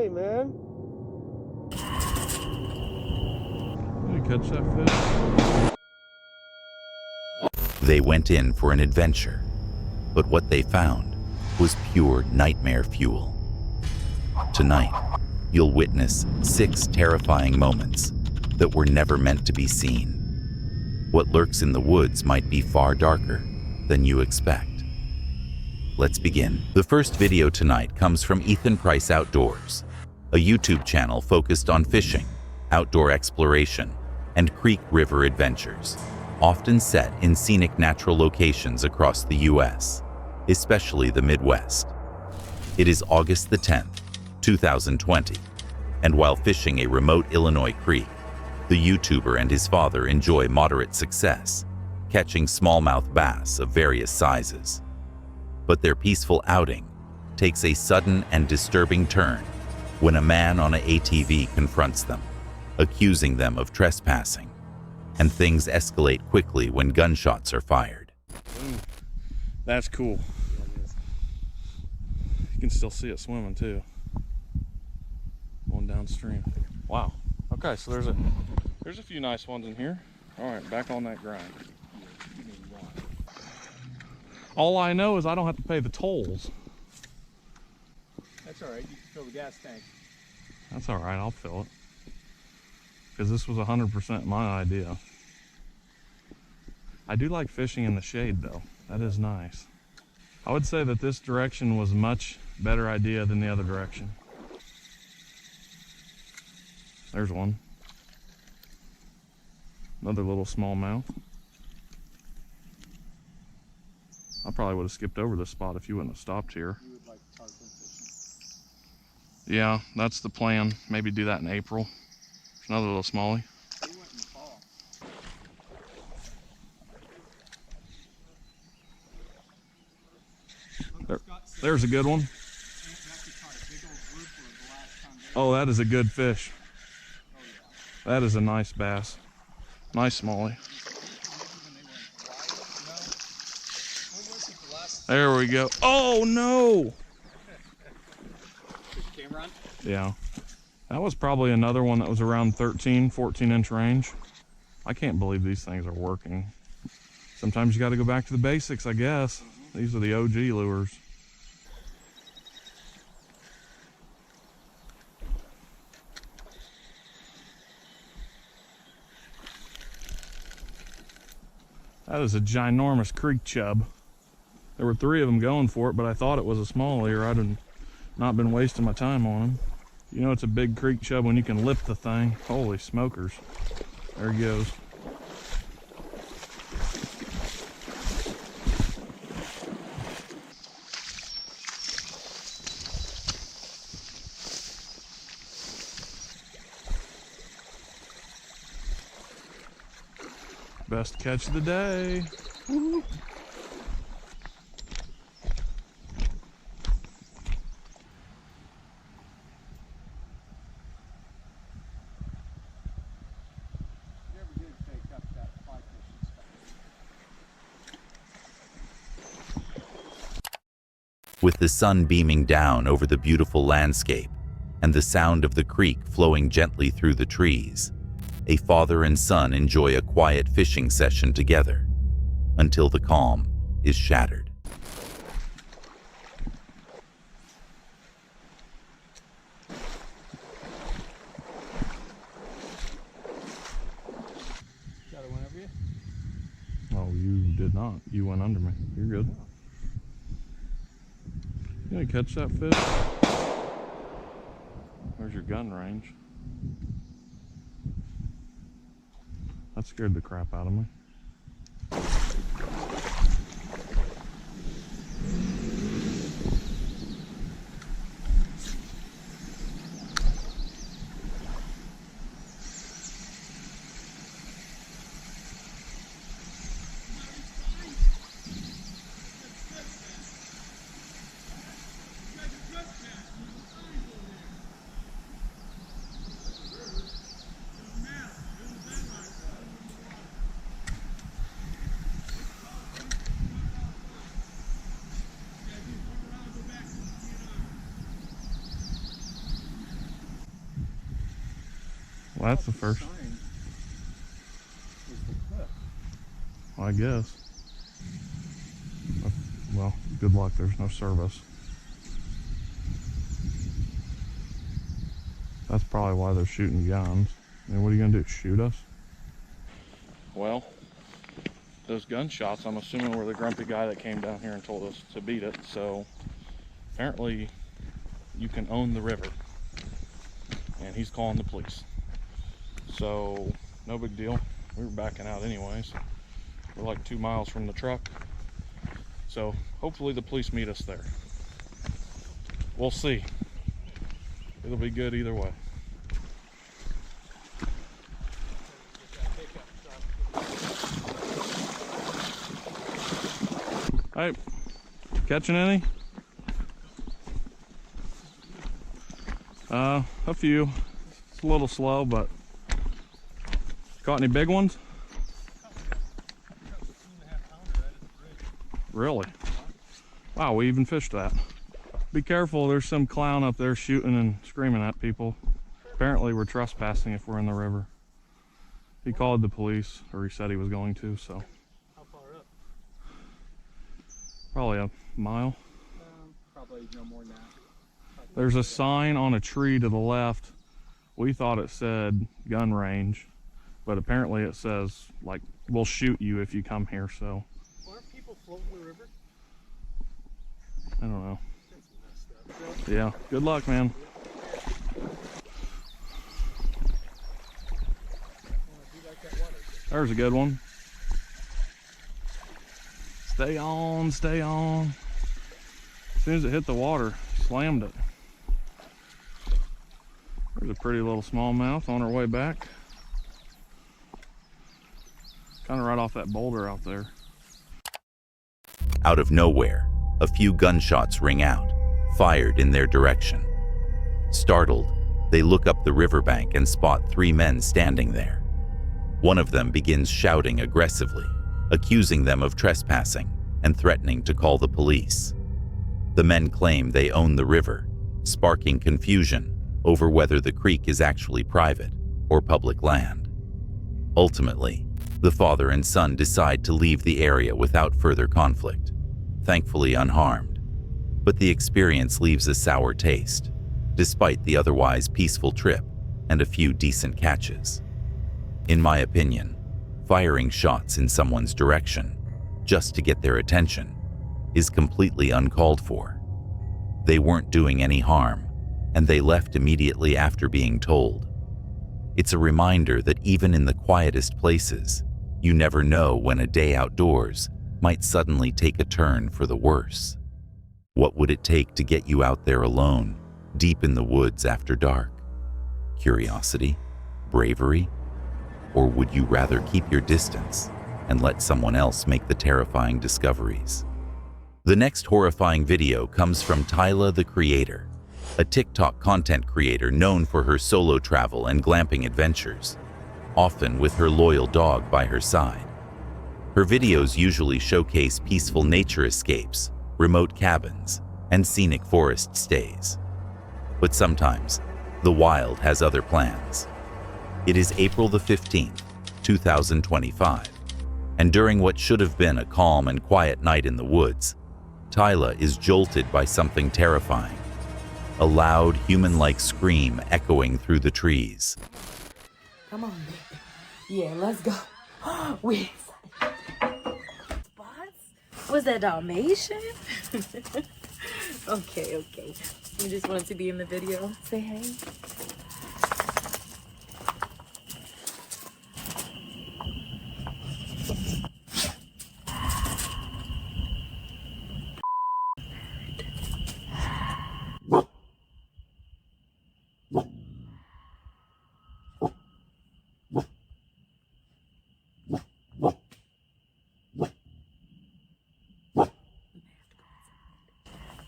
way, man. Did you catch that fish? They went in for an adventure, but what they found was pure nightmare fuel. Tonight, you'll witness 6 terrifying moments that were never meant to be seen. What lurks in the woods might be far darker than you expect. Let's begin. The first video tonight comes from Ethan Price Outdoors, a YouTube channel focused on fishing, outdoor exploration, and creek river adventures, often set in scenic natural locations across the US, especially the Midwest. It is August the 10th, 2020, and while fishing a remote Illinois creek, the YouTuber and his father enjoy moderate success, catching smallmouth bass of various sizes. But their peaceful outing takes a sudden and disturbing turn when a man on an ATV confronts them, accusing them of trespassing, and things escalate quickly when gunshots are fired. Ooh, that's cool. You can still see it swimming too, going downstream. Wow. Okay, so there's a few nice ones in here. All right, back on that grind. All I know is I don't have to pay the tolls. That's all right. You can fill the gas tank. That's all right. I'll fill it. Because this was 100% my idea. I do like fishing in the shade, though. That is nice. I would say that this direction was a much better idea than the other direction. There's one. Another little smallmouth. I probably would have skipped over this spot if you wouldn't have stopped here. You would like tarpon fishing? Yeah, that's the plan. Maybe do that in April. There's another little smallie. We went in the fall. There's a good one. Oh, that is a good fish. That is a nice bass. Nice smallie. There we go. Oh no! Camera on? Yeah. That was probably another one that was around 13, 14-inch range. I can't believe these things are working. Sometimes you got to go back to the basics, I guess. These are the OG lures. That is a ginormous creek chub. There were 3 of them going for it, but I thought it was a smallie, or I'd have not been wasting my time on them. You know it's a big creek chub when you can lift the thing. Holy smokers. There he goes. Best catch of the day. Woo-hoo. With the sun beaming down over the beautiful landscape and the sound of the creek flowing gently through the trees, a father and son enjoy a quiet fishing session together until the calm is shattered. Got it went over you? Oh, you did not. You went under me. You're good. You gonna catch that fish? Where's your gun range? That scared the crap out of me. Well, that's the first. Sign is the cliff. Well, I guess. Well, good luck. There's no service. That's probably why they're shooting guns. I mean, what are you gonna do? Shoot us? Well, those gunshots, I'm assuming, were the grumpy guy that came down here and told us to beat it. So apparently, you can own the river, and he's calling the police. So no big deal. We were backing out anyways. We're like 2 miles from the truck. So hopefully the police meet us there. We'll see. It'll be good either way. Hey, catching any? A few. It's a little slow, but caught any big ones? Really? Wow, we even fished that. Be careful, there's some clown up there shooting and screaming at people. Apparently we're trespassing if we're in the river. He called the police, or he said he was going to, so. How far up? Probably a mile. Probably no more than that. There's a sign on a tree to the left. We thought it said gun range, but apparently it says, like, we'll shoot you if you come here, so. Aren't people floating the river? I don't know. That's messed up. Yeah, good luck, man. There's a good one. Stay on, stay on. As soon as it hit the water, slammed it. There's a pretty little smallmouth on our way back. Kind of right off that boulder out there. Out of nowhere, a few gunshots ring out, fired in their direction. Startled, they look up the riverbank and spot 3 men standing there. One of them begins shouting aggressively, accusing them of trespassing and threatening to call the police. The men claim they own the river, sparking confusion over whether the creek is actually private or public land. Ultimately, the father and son decide to leave the area without further conflict, thankfully unharmed. But the experience leaves a sour taste, despite the otherwise peaceful trip and a few decent catches. In my opinion, firing shots in someone's direction, just to get their attention, is completely uncalled for. They weren't doing any harm, and they left immediately after being told. It's a reminder that even in the quietest places, you never know when a day outdoors might suddenly take a turn for the worse. What would it take to get you out there alone, deep in the woods after dark? Curiosity? Bravery? Or would you rather keep your distance and let someone else make the terrifying discoveries? The next horrifying video comes from Tyla the Creator, a TikTok content creator known for her solo travel and glamping adventures, often with her loyal dog by her side. Her videos usually showcase peaceful nature escapes, remote cabins, and scenic forest stays. But sometimes, the wild has other plans. It is April the 15th, 2025, and during what should have been a calm and quiet night in the woods, Tyla is jolted by something terrifying. A loud, human-like scream echoing through the trees. Come on, baby. Yeah, let's go. We're excited. Spots? Was that Dalmatian? Okay. You just wanted to be in the video. Say hey.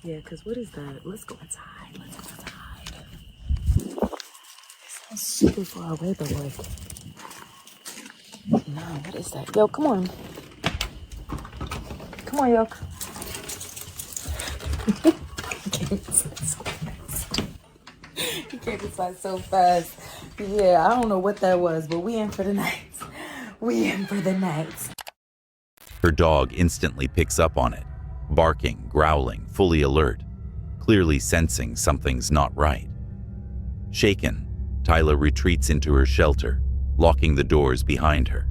Yeah, because what is that? Let's go inside. It sounds super far away, but like, no, what is that? Yo, come on. Come on, yo. He came inside so fast. Yeah, I don't know what that was, but we in for the night. We in for the night. Her dog instantly picks up on it, barking, growling, fully alert, clearly sensing something's not right. Shaken, Tyla retreats into her shelter, locking the doors behind her.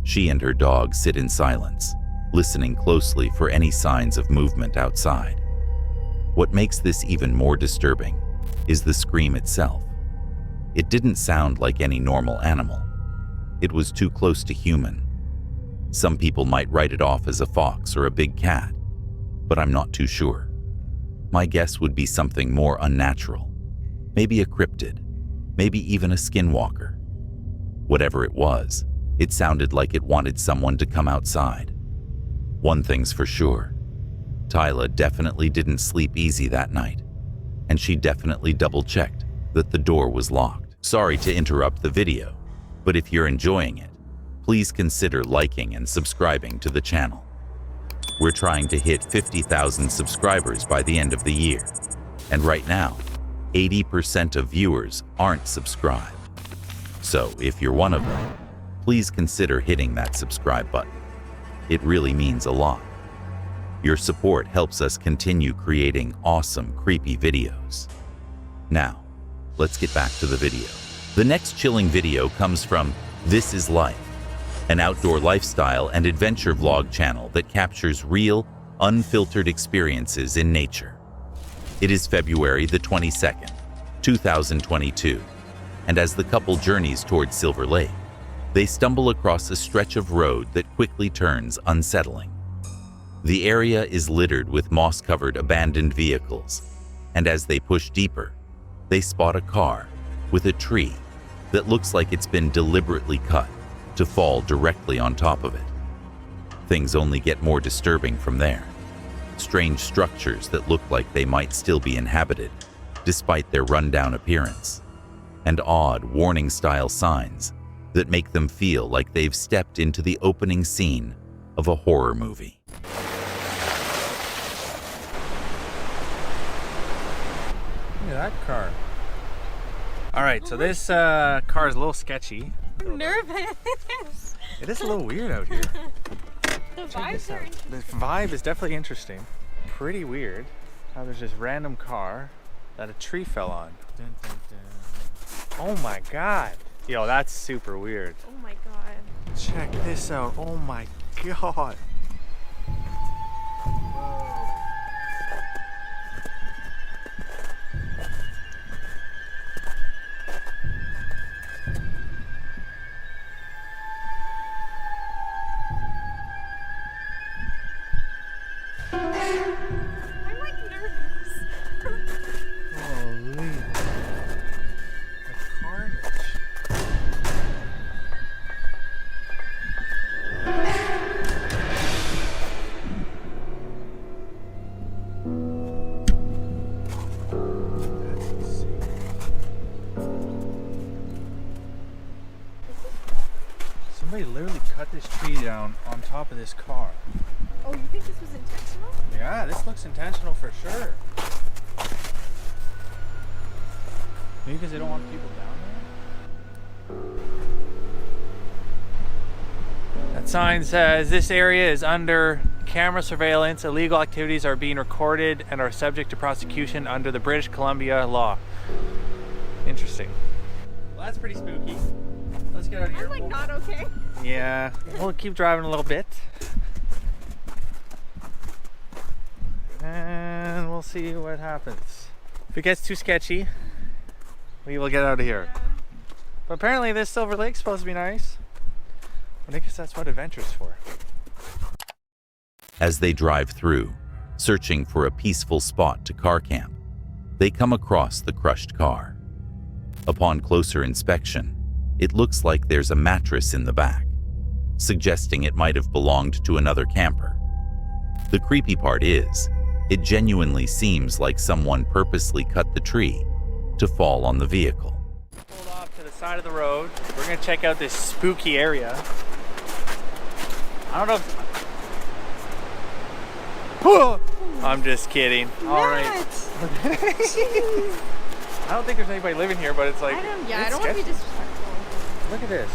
She and her dog sit in silence, listening closely for any signs of movement outside. What makes this even more disturbing is the scream itself. It didn't sound like any normal animal. It was too close to human. Some people might write it off as a fox or a big cat, but I'm not too sure. My guess would be something more unnatural. Maybe a cryptid, maybe even a skinwalker. Whatever it was, it sounded like it wanted someone to come outside. One thing's for sure, Tyla definitely didn't sleep easy that night, and she definitely double-checked that the door was locked. Sorry to interrupt the video, but if you're enjoying it, please consider liking and subscribing to the channel. We're trying to hit 50,000 subscribers by the end of the year, and right now, 80% of viewers aren't subscribed. So if you're one of them, please consider hitting that subscribe button. It really means a lot. Your support helps us continue creating awesome, creepy videos. Now, let's get back to the video. The next chilling video comes from This Is Life, an outdoor lifestyle and adventure vlog channel that captures real, unfiltered experiences in nature. It is February the 22nd, 2022, and as the couple journeys towards Silver Lake, they stumble across a stretch of road that quickly turns unsettling. The area is littered with moss-covered abandoned vehicles, and as they push deeper, they spot a car with a tree that looks like it's been deliberately cut to fall directly on top of it. Things only get more disturbing from there. Strange structures that look like they might still be inhabited, despite their rundown appearance, and odd warning-style signs that make them feel like they've stepped into the opening scene of a horror movie. Look at that car. All right, so this car is a little sketchy. I'm nervous. It is a little weird out here. The vibes are interesting. The vibe is definitely interesting. Pretty weird how there's this random car that a tree fell on. Dun, dun, dun. Oh my God. Yo, that's super weird. Oh my God. Check this out. Oh my God. I'm like nervous. Holy. The carnage. That's insane. Somebody literally cut this tree down on top of this car. Oh, you think this was intentional? Yeah, this looks intentional for sure. Maybe because they don't want people down there? That sign says this area is under camera surveillance. Illegal activities are being recorded and are subject to prosecution under the British Columbia law. Interesting. Well, that's pretty spooky. Let's get out of here. I'm like not okay. Yeah, we'll keep driving a little bit. And we'll see what happens. If it gets too sketchy, we will get out of here. Yeah. But apparently this Silver Lake's supposed to be nice. I guess that's what adventure's for. As they drive through, searching for a peaceful spot to car camp, they come across the crushed car. Upon closer inspection, it looks like there's a mattress in the back, suggesting it might have belonged to another camper. The creepy part is, it genuinely seems like someone purposely cut the tree to fall on the vehicle. Pulled off to the side of the road. We're gonna check out this spooky area. I don't know if... I'm just kidding. All right. I don't think there's anybody living here, but it's like, I don't it's want to be sketchy. disrespectful. Look at this.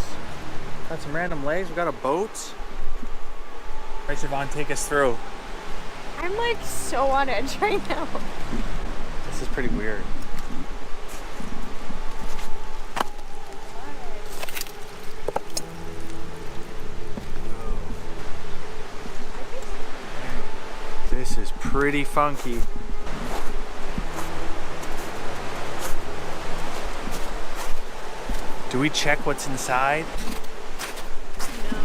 Got some random legs. We got a boat. All right, Siobhan, take us through. I'm like so on edge right now. This is pretty weird. This is pretty funky. Do we check what's inside? No.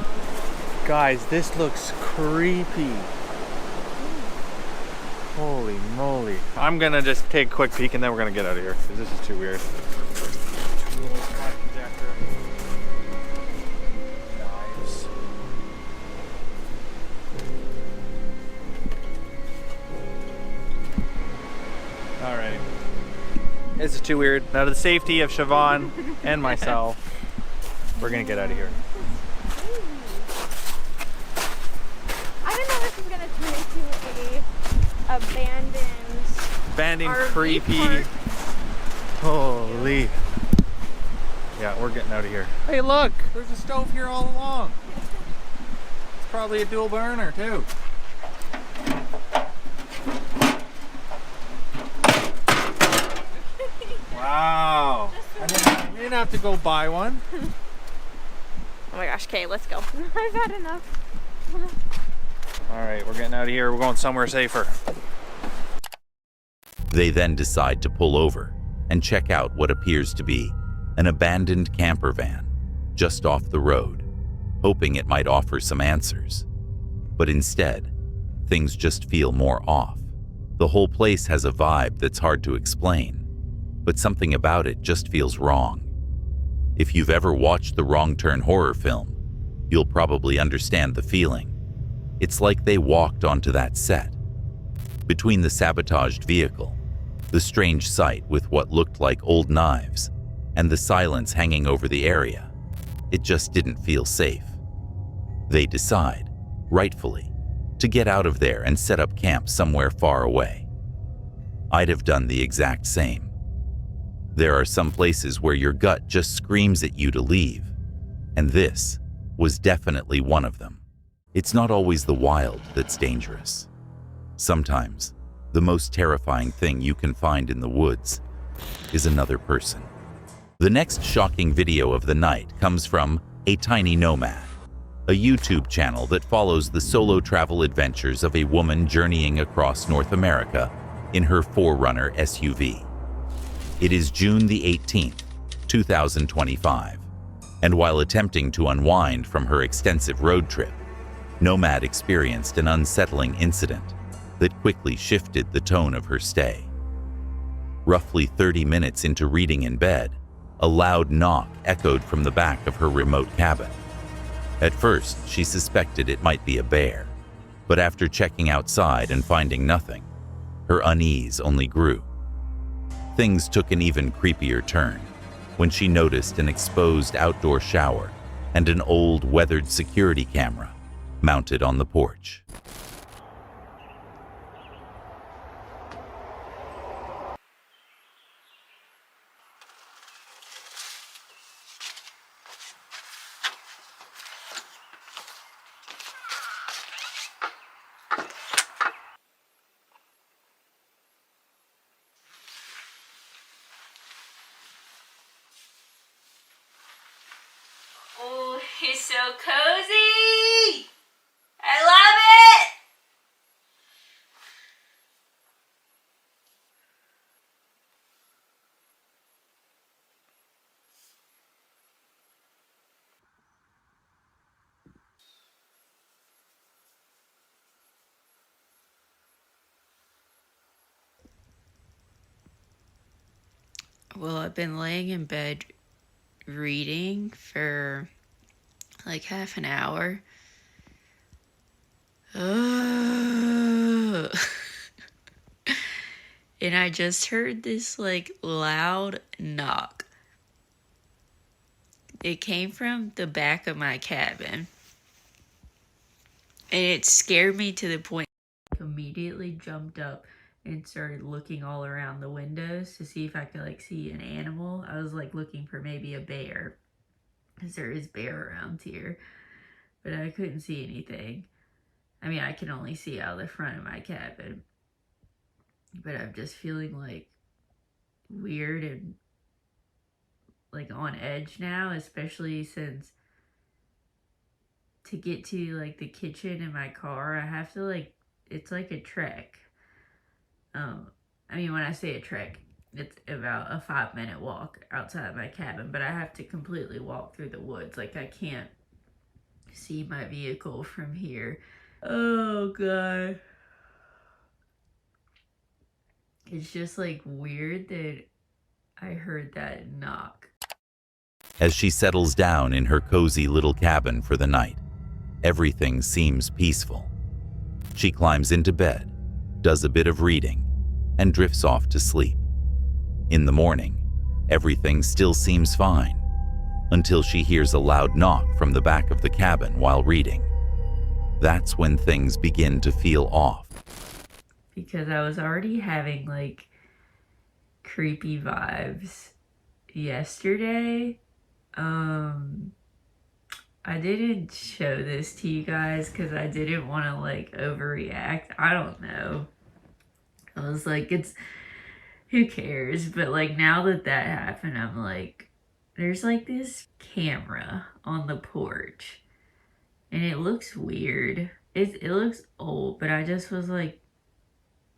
Guys, this looks creepy. Holy moly. I'm gonna just take a quick peek and then we're gonna get out of here because this is too weird. Tools, fire projector, knives. Alrighty. This is too weird. Now to the safety of Siobhan and myself, we're gonna get out of here. I didn't know this was gonna turn into a abandoned RV creepy. park. Holy. Yeah, we're getting out of here. Hey, look, there's a stove here all along. It's probably a dual burner too. Wow. I didn't have to go buy one. Oh my gosh, okay, let's go. I've had enough. All right, we're getting out of here. We're going somewhere safer. They then decide to pull over and check out what appears to be an abandoned camper van just off the road, hoping it might offer some answers. But instead, things just feel more off. The whole place has a vibe that's hard to explain, but something about it just feels wrong. If you've ever watched the Wrong Turn horror film, you'll probably understand the feeling. It's like they walked onto that set. Between the sabotaged vehicle, the strange sight with what looked like old knives, and the silence hanging over the area, it just didn't feel safe. They decide, rightfully, to get out of there and set up camp somewhere far away. I'd have done the exact same. There are some places where your gut just screams at you to leave, and this was definitely one of them. It's not always the wild that's dangerous. Sometimes, the most terrifying thing you can find in the woods is another person. The next shocking video of the night comes from A Tiny Nomad, a YouTube channel that follows the solo travel adventures of a woman journeying across North America in her 4Runner SUV. It is June the 18th, 2025, and while attempting to unwind from her extensive road trip, Nomad experienced an unsettling incident that quickly shifted the tone of her stay. Roughly 30 minutes into reading in bed, a loud knock echoed from the back of her remote cabin. At first, she suspected it might be a bear, but after checking outside and finding nothing, her unease only grew. Things took an even creepier turn when she noticed an exposed outdoor shower and an old, weathered security camera mounted on the porch. Oh, it's so cozy! I love it! Well, I've been laying in bed reading for like half an hour. Ugh. And I just heard this like loud knock. It came from the back of my cabin. And it scared me to the point I immediately jumped up and started looking all around the windows to see if I could like see an animal. I was like looking for maybe a bear, because there is bear around here, but I couldn't see anything. I mean, I can only see out the front of my cabin, but I'm just feeling like weird and like on edge now, especially since to get to like the kitchen in my car, I have to like, it's like a trek. I mean, when I say a trek, it's about a 5-minute walk outside my cabin, but I have to completely walk through the woods. Like, I can't see my vehicle from here. Oh God. It's just like weird that I heard that knock. As she settles down in her cozy little cabin for the night, everything seems peaceful. She climbs into bed, does a bit of reading, and drifts off to sleep. In the morning, everything still seems fine, until she hears a loud knock from the back of the cabin while reading. That's when things begin to feel off. Because I was already having like creepy vibes yesterday. I didn't show this to you guys because I didn't want to like overreact. I don't know. I was like, who cares? But like now that happened, I'm like, there's like this camera on the porch and it looks weird. It looks old, but I just was like,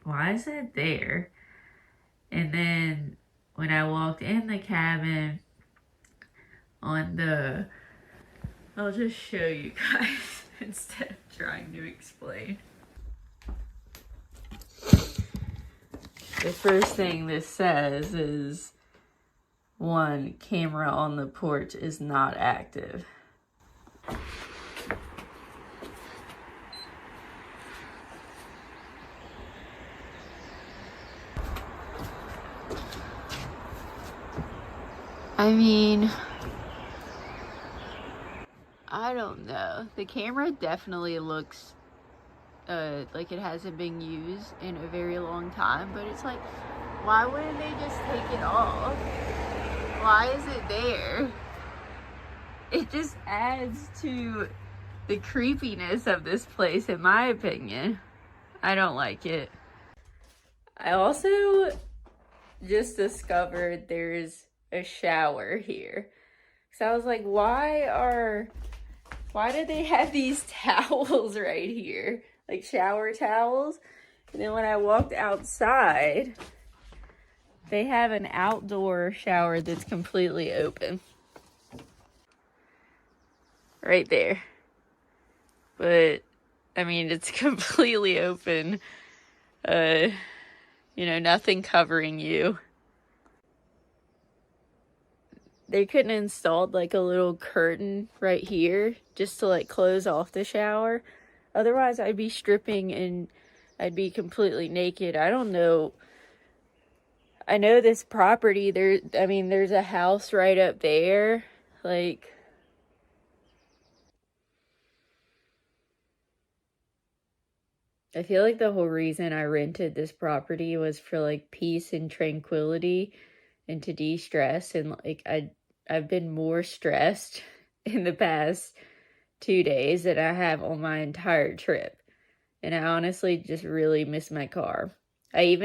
why is that there? And then when I walked in the cabin I'll just show you guys instead of trying to explain. The first thing this says is, 1, camera on the porch is not active. I mean, I don't know. The camera definitely looks like it hasn't been used in a very long time, but it's like, why wouldn't they just take it off? Why is it there? It just adds to the creepiness of this place, in my opinion. I don't like it. I also just discovered there's a shower here. So I was like, why do they have these towels right here? Like shower towels. And then when I walked outside, they have an outdoor shower that's completely open. Right there. But, I mean, it's completely open. You know, nothing covering you. They couldn't install like a little curtain right here just to like close off the shower. Otherwise, I'd be stripping and I'd be completely naked. I don't know. I know this property, there's a house right up there. Like, I feel like the whole reason I rented this property was for like peace and tranquility and to de-stress. And like, I've been more stressed in the past 2 days than I have on my entire trip. And I honestly just really miss my car. I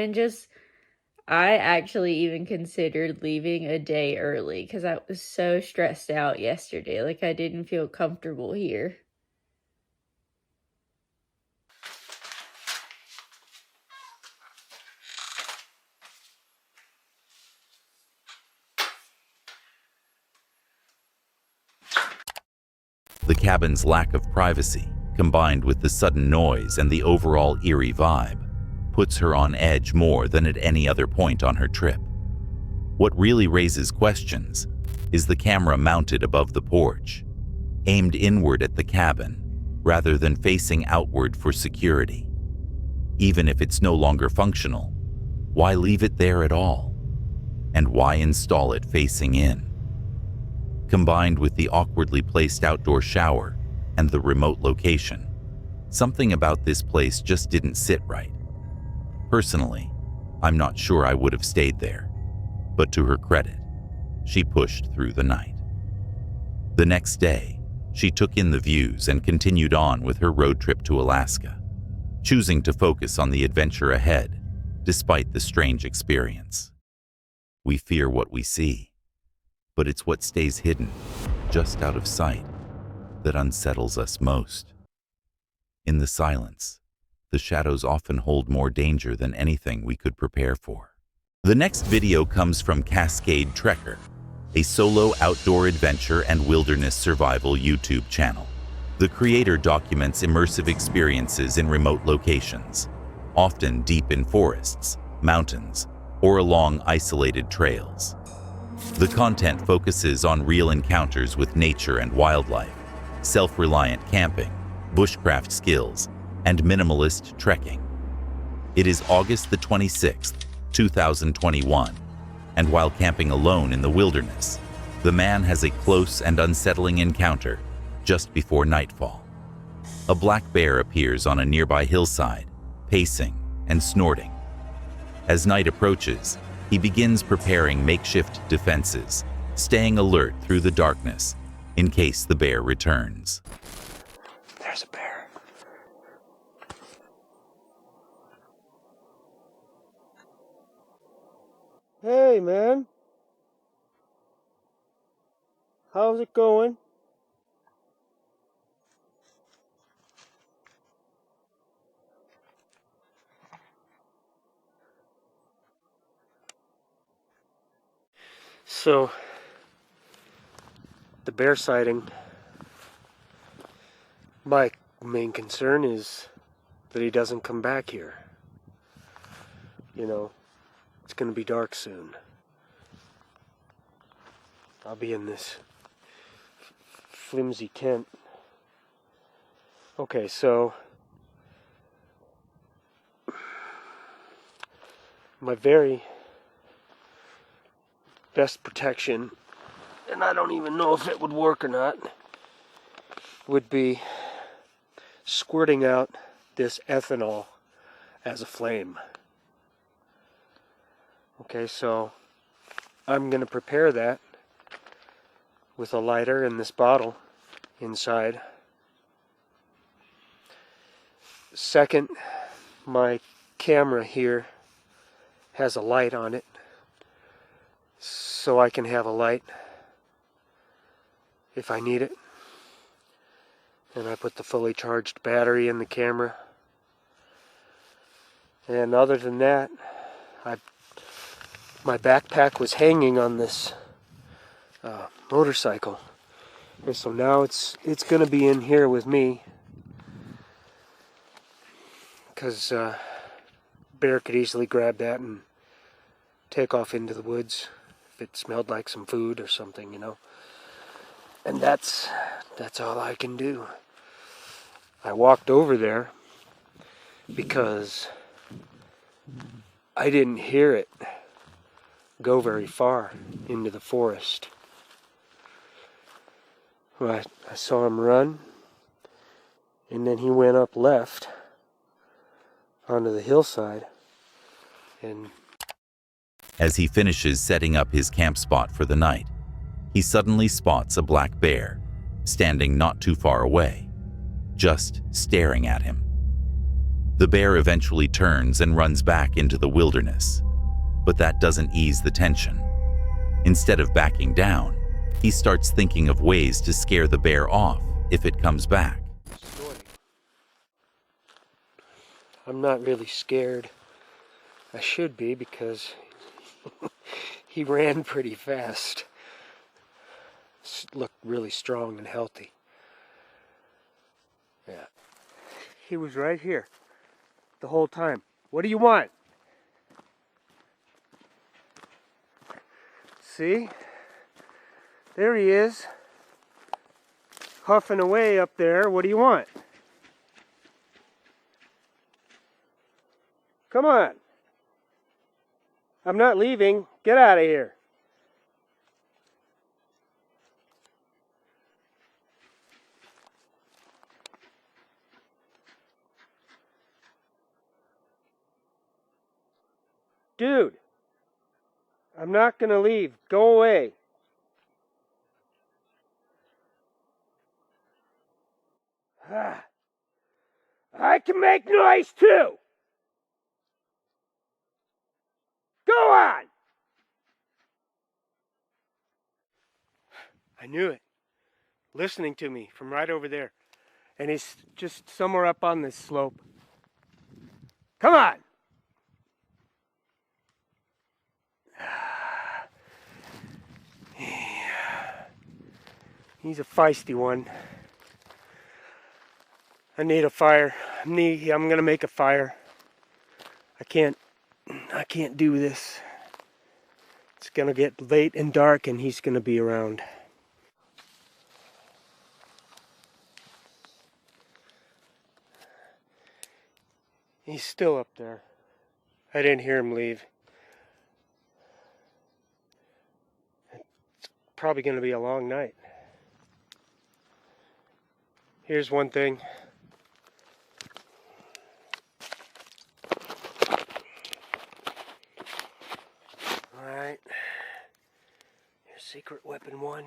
actually even considered leaving a day early because I was so stressed out yesterday. Like, I didn't feel comfortable here. The cabin's lack of privacy, combined with the sudden noise and the overall eerie vibe, puts her on edge more than at any other point on her trip. What really raises questions is the camera mounted above the porch, aimed inward at the cabin rather than facing outward for security. Even if it's no longer functional, why leave it there at all? And why install it facing in? Combined with the awkwardly placed outdoor shower and the remote location, something about this place just didn't sit right. Personally, I'm not sure I would have stayed there, but to her credit, she pushed through the night. The next day, she took in the views and continued on with her road trip to Alaska, choosing to focus on the adventure ahead despite the strange experience. We fear what we see, but it's what stays hidden, just out of sight, that unsettles us most. In the silence, the shadows often hold more danger than anything we could prepare for. The next video comes from Cascade Trekker, a solo outdoor adventure and wilderness survival YouTube channel. The creator documents immersive experiences in remote locations, often deep in forests, mountains, or along isolated trails. The content focuses on real encounters with nature and wildlife, self-reliant camping, bushcraft skills, and minimalist trekking. It is August the 26th, 2021, and while camping alone in the wilderness, the man has a close and unsettling encounter just before nightfall. A black bear appears on a nearby hillside, pacing and snorting. As night approaches, he begins preparing makeshift defenses, staying alert through the darkness in case the bear returns. There's a bear. Hey, man. How's it going? So, the bear sighting, my main concern is that he doesn't come back here. You know, it's gonna be dark soon. I'll be in this flimsy tent. Okay, so my very best protection, and I don't even know if it would work or not, would be squirting out this ethanol as a flame. Okay, so I'm going to prepare that with a lighter and this bottle inside. Second, my camera here has a light on it, so I can have a light if I need it. And I put the fully charged battery in the camera. And other than that, my backpack was hanging on this motorcycle. And so now it's going to be in here with me, because bear could easily grab that and take off into the woods if it smelled like some food or something, you know. And that's all I can do. I walked over there because I didn't hear it go very far into the forest. Well, I saw him run, and then he went up left onto the hillside, and As he finishes setting up his camp spot for the night, he suddenly spots a black bear standing not too far away, just staring at him. The bear eventually turns and runs back into the wilderness, but that doesn't ease the tension. Instead of backing down, he starts thinking of ways to scare the bear off if it comes back. I'm not really scared. I should be, because he ran pretty fast. Looked really strong and healthy. Yeah. He was right here the whole time. What do you want? See? There he is. Huffing away up there. What do you want? Come on. I'm not leaving. Get out of here. Dude, I'm not gonna leave. Go away. I can make noise too. Go on. I knew it. Listening to me from right over there. And he's just somewhere up on this slope. Come on. He's a feisty one. I need a fire. I'm gonna make a fire. I can't do this. It's gonna get late and dark and he's gonna be around. He's still up there. I didn't hear him leave. It's probably gonna be a long night. Here's one thing. Alright. Here's secret weapon 1.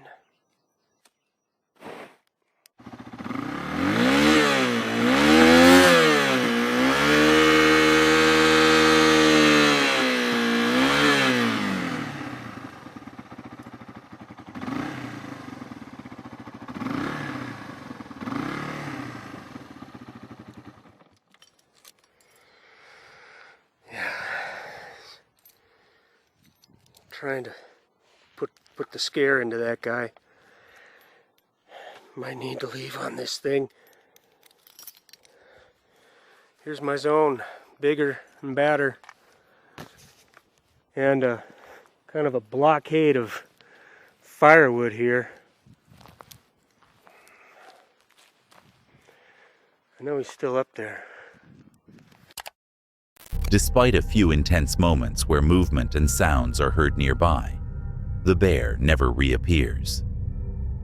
Trying to put the scare into that guy. Might need to leave on this thing. Here's my zone, bigger and badder, and kind of a blockade of firewood here. I know he's still up there. Despite a few intense moments where movement and sounds are heard nearby, the bear never reappears.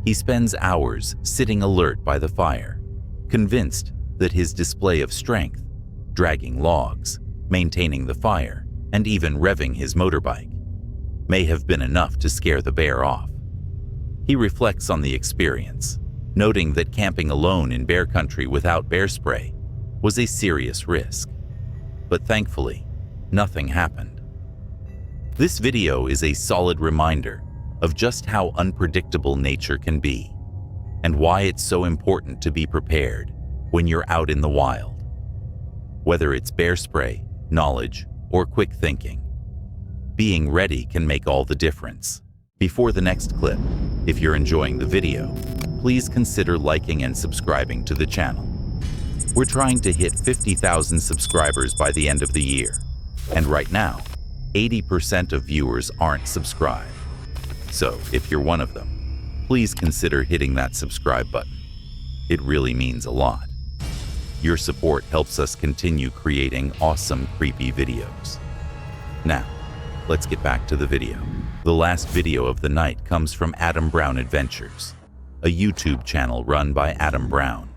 He spends hours sitting alert by the fire, convinced that his display of strength, dragging logs, maintaining the fire, and even revving his motorbike, may have been enough to scare the bear off. He reflects on the experience, noting that camping alone in bear country without bear spray was a serious risk. But thankfully, nothing happened. This video is a solid reminder of just how unpredictable nature can be, and why it's so important to be prepared when you're out in the wild. Whether it's bear spray, knowledge, or quick thinking, being ready can make all the difference. Before the next clip, if you're enjoying the video, please consider liking and subscribing to the channel. We're trying to hit 50,000 subscribers by the end of the year, and right now, 80% of viewers aren't subscribed. So if you're one of them, please consider hitting that subscribe button. It really means a lot. Your support helps us continue creating awesome, creepy videos. Now, let's get back to the video. The last video of the night comes from Adam Brown Adventures, a YouTube channel run by Adam Brown,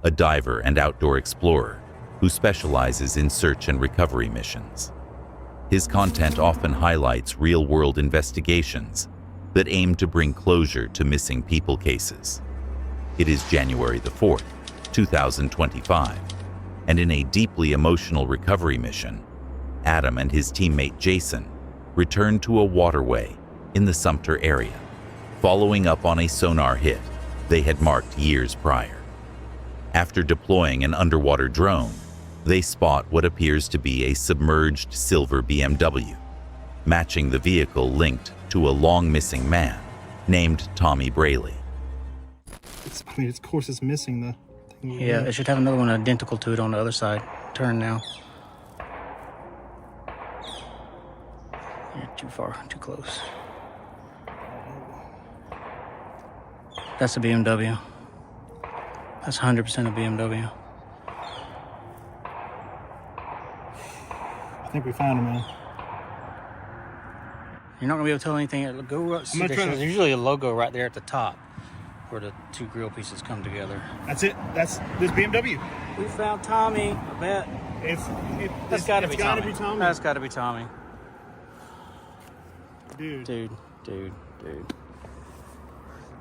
a diver and outdoor explorer who specializes in search and recovery missions. His content often highlights real-world investigations that aim to bring closure to missing people cases. It is January the 4th, 2025, and in a deeply emotional recovery mission, Adam and his teammate Jason returned to a waterway in the Sumter area, following up on a sonar hit they had marked years prior. After deploying an underwater drone, they spot what appears to be a submerged silver BMW, matching the vehicle linked to a long-missing man named Tommy Braley. Of course it's missing the thing. Yeah, it should have another one identical to it on the other side. Turn now. You're too far, too close. That's a BMW. That's 100% a BMW. I think we found him, man. You're not gonna be able to tell anything. There's usually a logo right there at the top where the two grill pieces come together. That's it. That's this BMW. We found Tommy, I bet. That's gotta be Tommy. That's gotta be Tommy. Dude. Dude.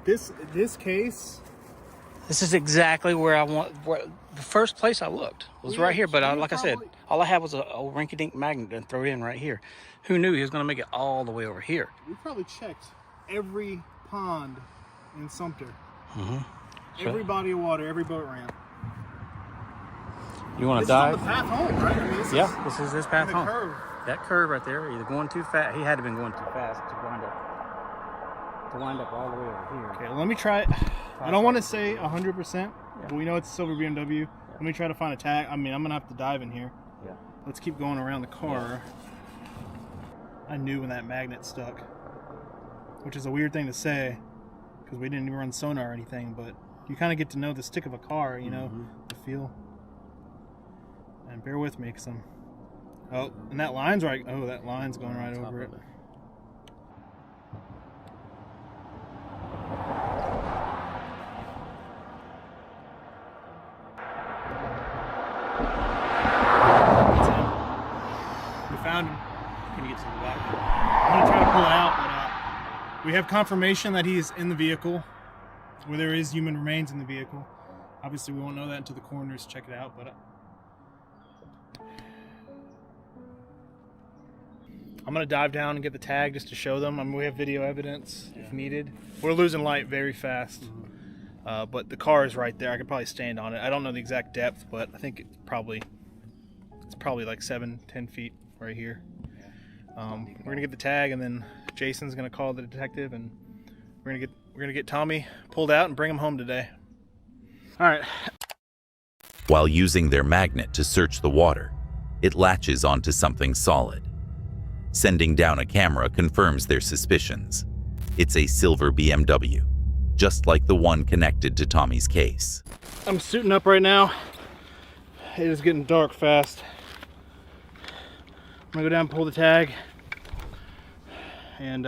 This case. This is exactly where I want. The first place I looked was right here, but like I said, all I had was a old rinky-dink magnet to throw in right here. Who knew he was going to make it all the way over here? We probably checked every pond in Sumter. Every body of water, every boat ramp. You want to dive? This is on the path home, right? I mean, This is this path home. Curve. That curve right there, either going too fast. He had to have been going too fast to wind up all the way over here. Okay, let me try it. I don't want to say 100%, but we know it's a silver BMW. Let me try to find a tag. I mean, I'm gonna have to dive in here. Yeah. Let's keep going around the car. I knew when that magnet stuck, which is a weird thing to say because we didn't even run sonar or anything, but you kind of get to know the stick of a car, you know, the feel. And bear with me because I'm... Oh, and that line's right... Oh, that line's going right over it. We found him. Can you get to the back? I'm going to try to pull it out, but we have confirmation that he is in the vehicle, where there is human remains in the vehicle. Obviously, we won't know that until the coroners check it out, but... I'm going to dive down and get the tag just to show them. I mean, we have video evidence if needed. We're losing light very fast, but the car is right there. I could probably stand on it. I don't know the exact depth, but I think it's probably like 7-10 feet right here. We're going to get the tag, and then Jason's going to call the detective, and we're going to get Tommy pulled out and bring him home today. All right. While using their magnet to search the water, it latches onto something solid. Sending down a camera confirms their suspicions. It's a silver BMW, just like the one connected to Tommy's case. I'm suiting up right now. It is getting dark fast. I'm gonna go down and pull the tag, and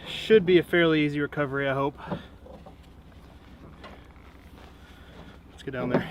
should be a fairly easy recovery, I hope. Let's get down there.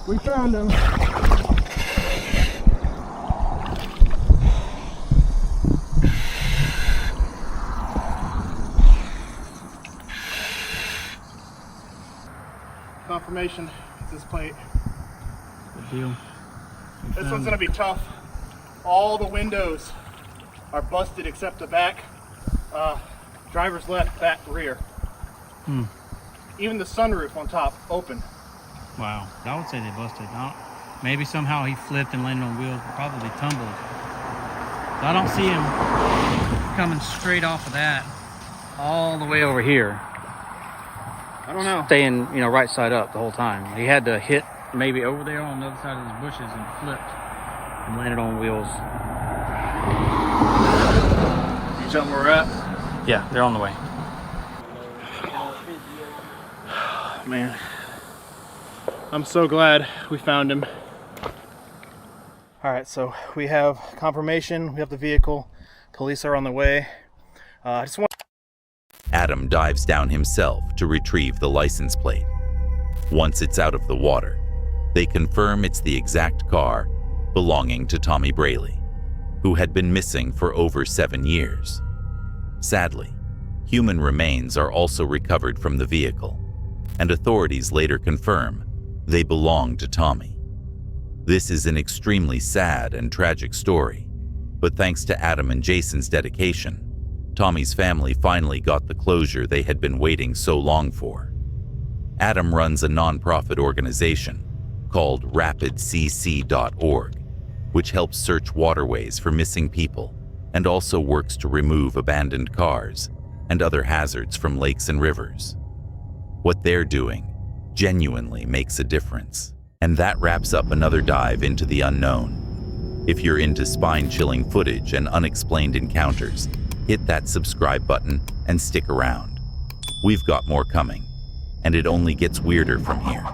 We found him. Confirmation, this plate. Good deal. This one's gonna be tough. All the windows are busted except the back. Driver's left, back, rear. Even the sunroof on top, open. Wow. I would say they busted. Maybe somehow he flipped and landed on wheels, probably tumbled. So I don't see him coming straight off of that all the way over here. I don't know. Staying, you know, right side up the whole time. He had to hit maybe over there on the other side of those bushes and flipped and landed on wheels. You tell them where we're at? Yeah, they're on the way. Man, I'm so glad we found him. All right, so we have confirmation. We have the vehicle. Police are on the way. I just want. Adam dives down himself to retrieve the license plate. Once it's out of the water, they confirm it's the exact car belonging to Tommy Braley, who had been missing for over 7 years. Sadly, human remains are also recovered from the vehicle, and authorities later confirm they belong to Tommy. This is an extremely sad and tragic story, but thanks to Adam and Jason's dedication, Tommy's family finally got the closure they had been waiting so long for. Adam runs a nonprofit organization called rapidcc.org, which helps search waterways for missing people and also works to remove abandoned cars and other hazards from lakes and rivers. What they're doing genuinely makes a difference. And that wraps up another dive into the unknown. If you're into spine-chilling footage and unexplained encounters, hit that subscribe button and stick around. We've got more coming, and it only gets weirder from here.